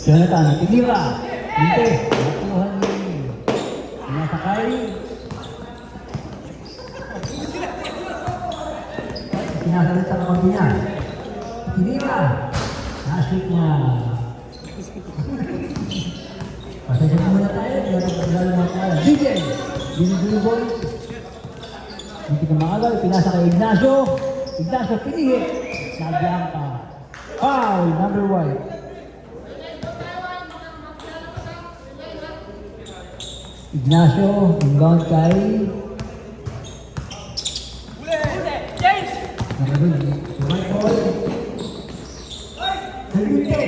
Jonathan, tinira. Hindi. Nakuha ni Sinasakay. Sinasalit sa kampi niya. Tinira. Nashoot niya. Pasensya na muna tayo. Kaya nagpagdala naman tayo. DJ! DJ Boy. Hindi ka maagal. Pinasa kay Ignacio. Ignacio pinihit. Nagbiangka. Foul, number 1. Ignacio, inbound kay James! White ball. Nagwinte.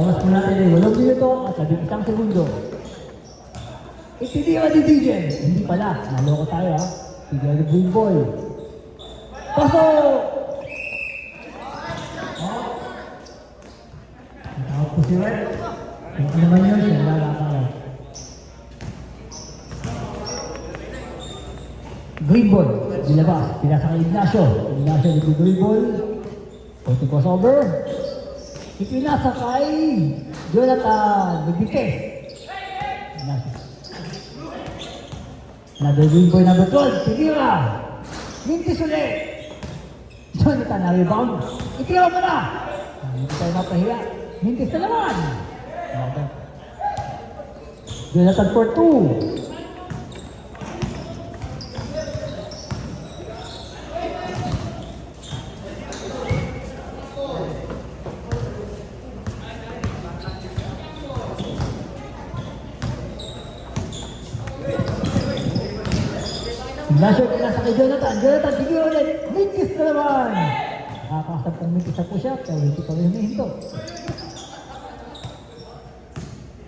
Oras po natin ay 8 minuto at 11 segundo. Itiniwa ni DJ. Hindi pala. Naloko tayo ha. Itiniwa ni Green Boy. Pasok! Natawag po si Red. Kung naman yun, siya lalakaw. Green Boy. Dilabas. Pinasa kay Ignacio. Ignacio ni Green Boy. Pwede crossover. Ipinasa kay Jonathan. Nagbites. Another Green Boy number 12. Tinira. Mintis ulit. Jonathan na rebound. Itira mo na. Hindi tayo mapahiya. Mintis na naman. Jonathan for 2. Ignacio, pinasa kay Jonathan. Jonathan, sige ulit. Mintis na naman. Nakakasab kong mintis na po siya, pero hindi pa rin humihinto.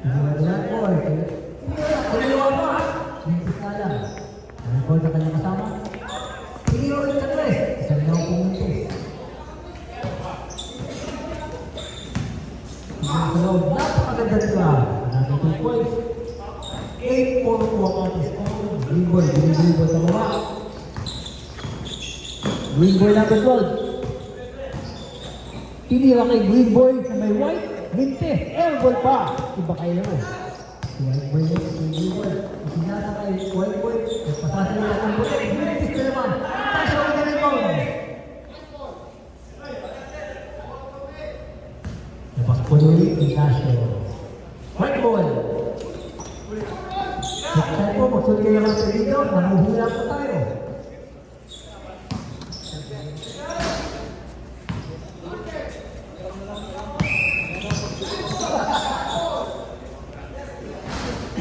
Wala po eh. Kaliwa mo ha. Mintis na lang. Ano po na kanyang kasama? Sige ulit na tres. Isang na po mintis. Napakaganda nila. Natin 2 points. 8-4 po ang ating score. Green Boy sa baba. Green Boy number 12. Tinira kay Green Boy na may white. Mintes, airball pa. Iba kayo mo. Si White Boy mo, si Green Boy. Sinasa kay White Boy. Nagpasasa nila ang bote. Mintes na naman. Tasha ko na rin. Napaspo nyo yung Ignacio. White Boy. Kaya po, magsulit kayo naman sa dito, nanguhula po tayo.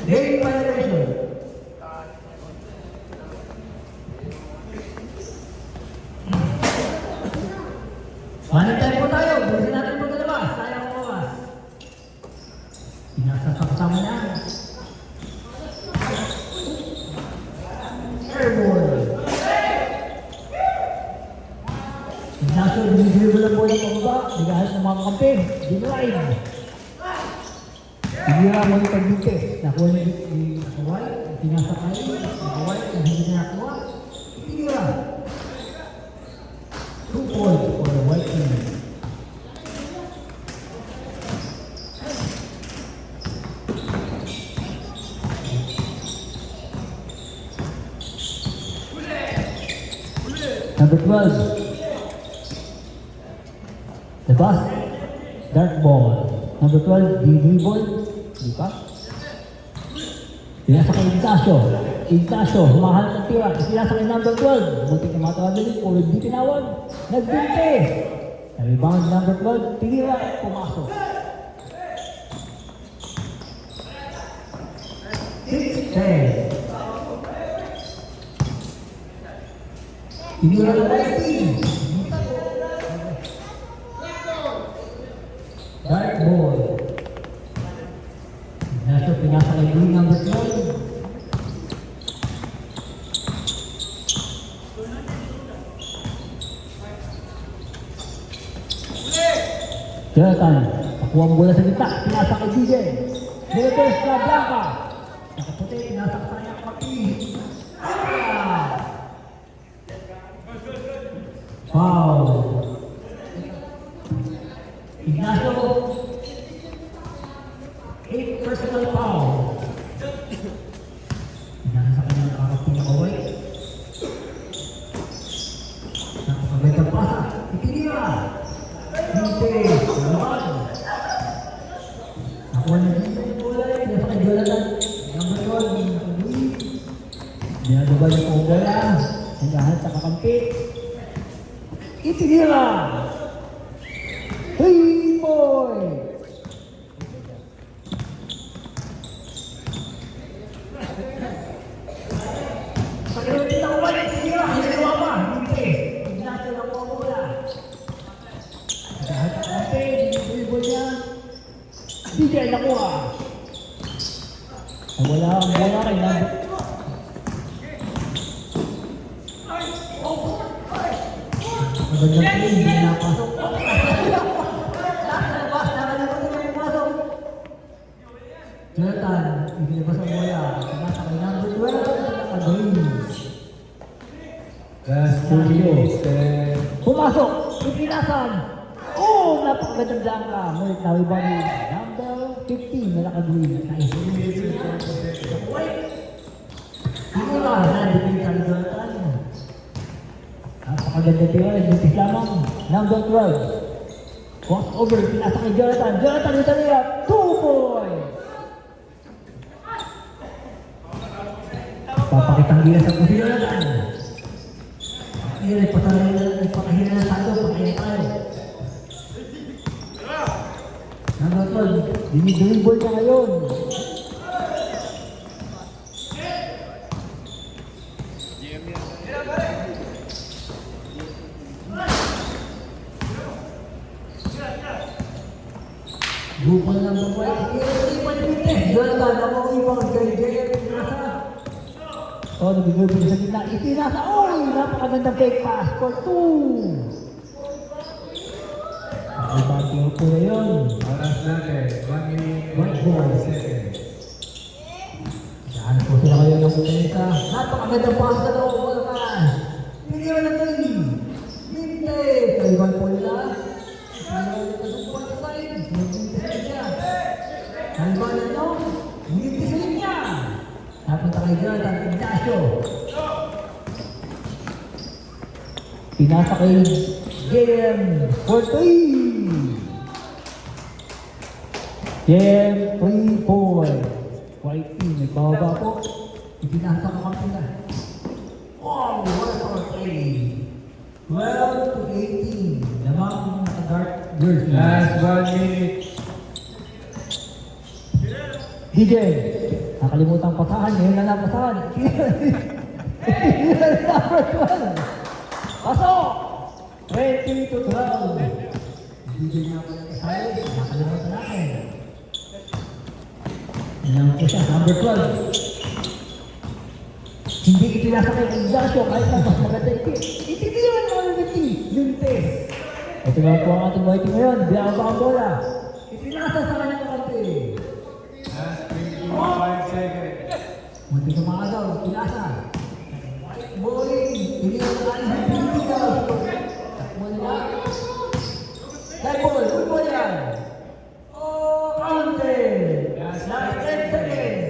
Game violation. Manintay po tayo, bilisin natin po nalabas, sayang po ba? Pinasa sa kasama niya. Ignacio, binibiro lang po yung pababa. Nagahal ng mga kampi. Dinrive. Tinira mo yung pagbinte. Nakuha ni Kawai. Pinasa kayo. Kawai. Kung hindi na nakuha. Tinira. 2 points for the white team. Number 12. The bus. Dark ball. Number 12, DJ Boy. Di ba? Pinasa kay Ignacio. Ignacio, humahanap ng tira. Pinasa kay number 12. Muntik na mga traveling. Puro di tinawag. Nagbinte. Rebound number 12. Tinira. Pumasok. 6-10. Tinira ng white team. Jonathan, nakuha ang bola sa gitna, pinasa kay DJ. Nireverse na Blanca. Nakaputi, pinasa ka sa kanya kapi. Foul. Ignacio. 8 personal foul. Pinasa sa kanya kapi na kaway. Napakagandang pasa. Itinira. Hindi. Naman. Nakuha na dito yung bola. Pinasa kay Jonathan. Number 1. Dinadabay niya po bola. Hanggahan sa kakampi. Itinira. Hey boy! Pagkakita din ako ba? Itinira. Hinawa pa. Hindi. Ignacio na po ang bola. Hanggahan sa kakampi. Dinidribble niya. DJ nakuha. Wala ang bola kay number. Magandang play, hindi napasok. Jonathan, ibinabas ang bola. Nasa kay number 12, naka-green. Last 2 minutes. Pumasok, ipinasan. Oh, napakagandang Blanca. Mulit na rebound ni number 15 na naka-green. Nice. Ito na, nandipin sa Jonathan. Napakaganda tira, nagbutis lamang. Number 12. Cross over, pinasa kay Jonathan. Jonathan ito niya, 2 points. Papakitang gilas ang si Jonathan. Ipakahina na tayo, pakahina tayo. Number 12, dinidribble niya ngayon. Grupo na number 5. Jonathan, ako ibang gay-gay. Oh, nag-dribble sa gitna. Ipinasa. Oy, napakagandang fake pass for 2. Ay, bagyo po na yun. Oras natin. 1 minute, 1 seconds. Saan po sila kayo ng pumunta? Napakagandang pass na daw. Ball pass. Pinira na tayo. Minte. Kaiban po nila. Pinira na tayo sa side. Nagmintis niya. Kaiban na no? Mintis niya. Napunta kay Jonathan Ignacio. Pinasa kay JM 14. JM 3 point. White team, may baba po. Ipinasa ka kami na. Wow, what a play. 12 to 18. Lamang naka-dark jersey. Last 1 minute. DJ, nakalimutan pasahan, ngayon na napasahan. Number 12. Pasok! 20 to 12. DJ na pala pasahan, nakalimutan natin. Yan po siya, number 12. Hindi itinasa kay Ignacio, kahit na mas maganda ititiwan ng MVP, Lintes. Ito nga po ang ating white ngayon, bilang ba ang bola. Itinasa sa kanyang kante. Last 25 seconds. Muntik na mga daw, pinasa. White bowling, iniwan na kanin ng pinitigaw. Takbo nila. Light ball, good ball yan. Oh, counted. Last 10 seconds.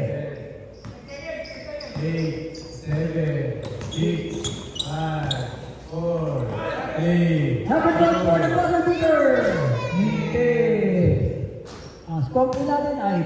8, 7, 6, 5, 4, 3. Number 12 for the buzzer beater. Hindi. Ang score po natin ay